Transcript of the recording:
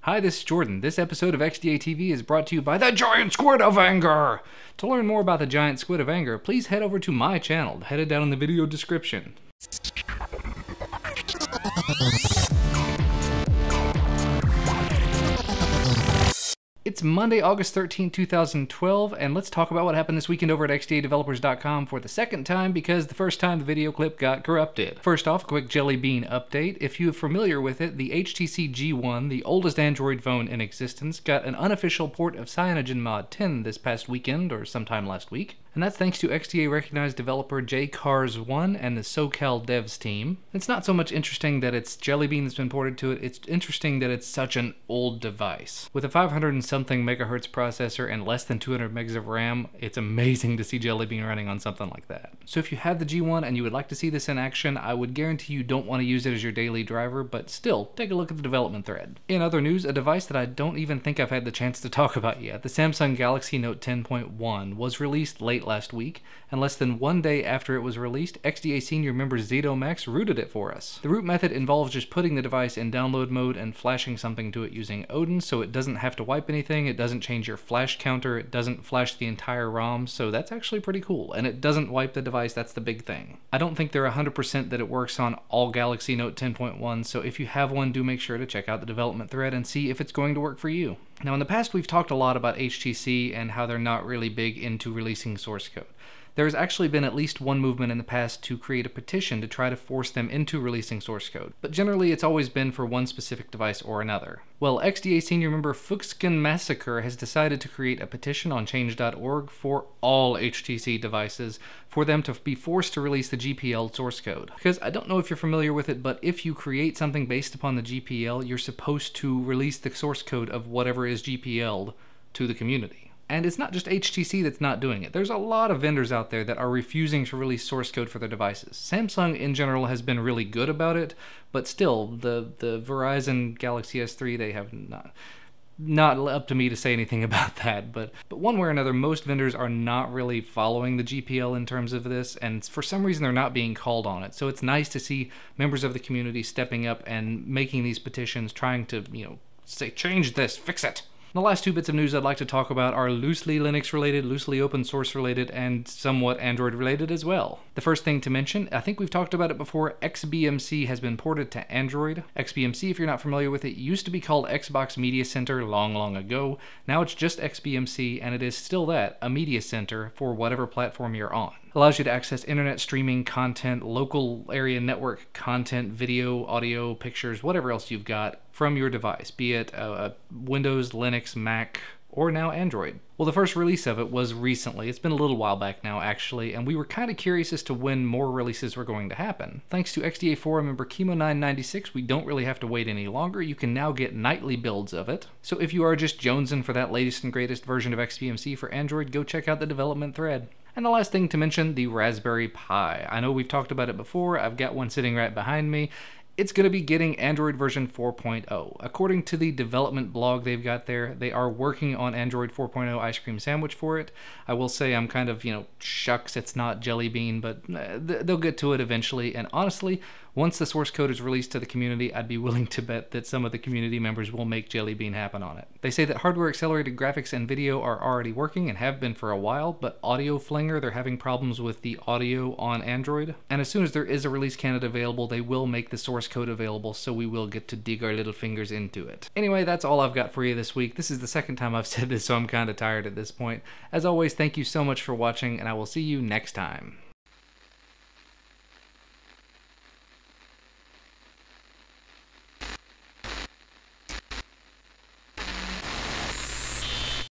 Hi, this is Jordan. This episode of XDA TV is brought to you by the Giant Squid of Anger! To learn more about the Giant Squid of Anger, please head over to my channel, headed down in the video description. It's Monday, August 13, 2012, and let's talk about what happened this weekend over at XDAdevelopers.com for the second time because the first time the video clip got corrupted. First off, a quick Jelly Bean update. If you're familiar with it, the HTC G1, the oldest Android phone in existence, got an unofficial port of CyanogenMod 10 this past weekend, or sometime last week. And that's thanks to XDA-recognized developer JCars1 and the SoCal devs team. It's not so much interesting that it's Jelly Bean that's been ported to it, it's interesting that it's such an old device. With a 500 and something megahertz processor and less than 200 megs of RAM, it's amazing to see Jelly Bean running on something like that. So if you have the G1 and you would like to see this in action, I would guarantee you don't want to use it as your daily driver, but still, take a look at the development thread. In other news, a device that I don't even think I've had the chance to talk about yet, the Samsung Galaxy Note 10.1, was released late last week, and less than one day after it was released, XDA senior member ZitoMax rooted it for us. The root method involves just putting the device in download mode and flashing something to it using Odin, so it doesn't have to wipe anything, it doesn't change your flash counter, it doesn't flash the entire ROM, so that's actually pretty cool, and it doesn't wipe the device, that's the big thing. I don't think they're 100% that it works on all Galaxy Note 10.1, so if you have one, do make sure to check out the development thread and see if it's going to work for you. Now in the past we've talked a lot about HTC and how they're not really big into releasing source code. There has actually been at least one movement in the past to create a petition to try to force them into releasing source code, but generally it's always been for one specific device or another. Well, XDA senior member Fuchskin Massacre has decided to create a petition on change.org for all HTC devices for them to be forced to release the GPL source code. Because I don't know if you're familiar with it, but if you create something based upon the GPL, you're supposed to release the source code of whatever is GPL'd to the community. And it's not just HTC that's not doing it. There's a lot of vendors out there that are refusing to release source code for their devices. Samsung in general has been really good about it, but still, the Verizon Galaxy S3, they have not up to me to say anything about that, but one way or another, most vendors are not really following the GPL in terms of this, and for some reason they're not being called on it. So it's nice to see members of the community stepping up and making these petitions, trying to, say, change this, fix it. The last two bits of news I'd like to talk about are loosely Linux related, loosely open source related, and somewhat Android related as well. The first thing to mention, I think we've talked about it before, XBMC has been ported to Android. XBMC, if you're not familiar with it, used to be called Xbox Media Center long ago. Now it's just XBMC, and it is still that, a media center for whatever platform you're on. Allows you to access internet streaming content, local area network content, video, audio, pictures, whatever else you've got from your device, be it Windows, Linux, Mac, or now Android. Well, the first release of it was recently. It's been a little while back now, actually, and we were kind of curious as to when more releases were going to happen. Thanks to XDA forum member Chemo996, we don't really have to wait any longer. You can now get nightly builds of it. So if you are just jonesing for that latest and greatest version of XBMC for Android, go check out the development thread. And the last thing to mention, the Raspberry Pi. I know we've talked about it before. I've got one sitting right behind me. It's going to be getting Android version 4.0. According to the development blog they've got there, they are working on Android 4.0 ice cream sandwich for it. I will say I'm kind of, shucks, it's not Jelly Bean, but they'll get to it eventually. And honestly, once the source code is released to the community, I'd be willing to bet that some of the community members will make Jelly Bean happen on it. They say that hardware accelerated graphics and video are already working and have been for a while, but Audio Flinger, they're having problems with the audio on Android. And as soon as there is a release candidate available, they will make the source code available, so we will get to dig our little fingers into it. Anyway, that's all I've got for you this week. This is the second time I've said this, so I'm kind of tired at this point. As always, thank you so much for watching, and I will see you next time.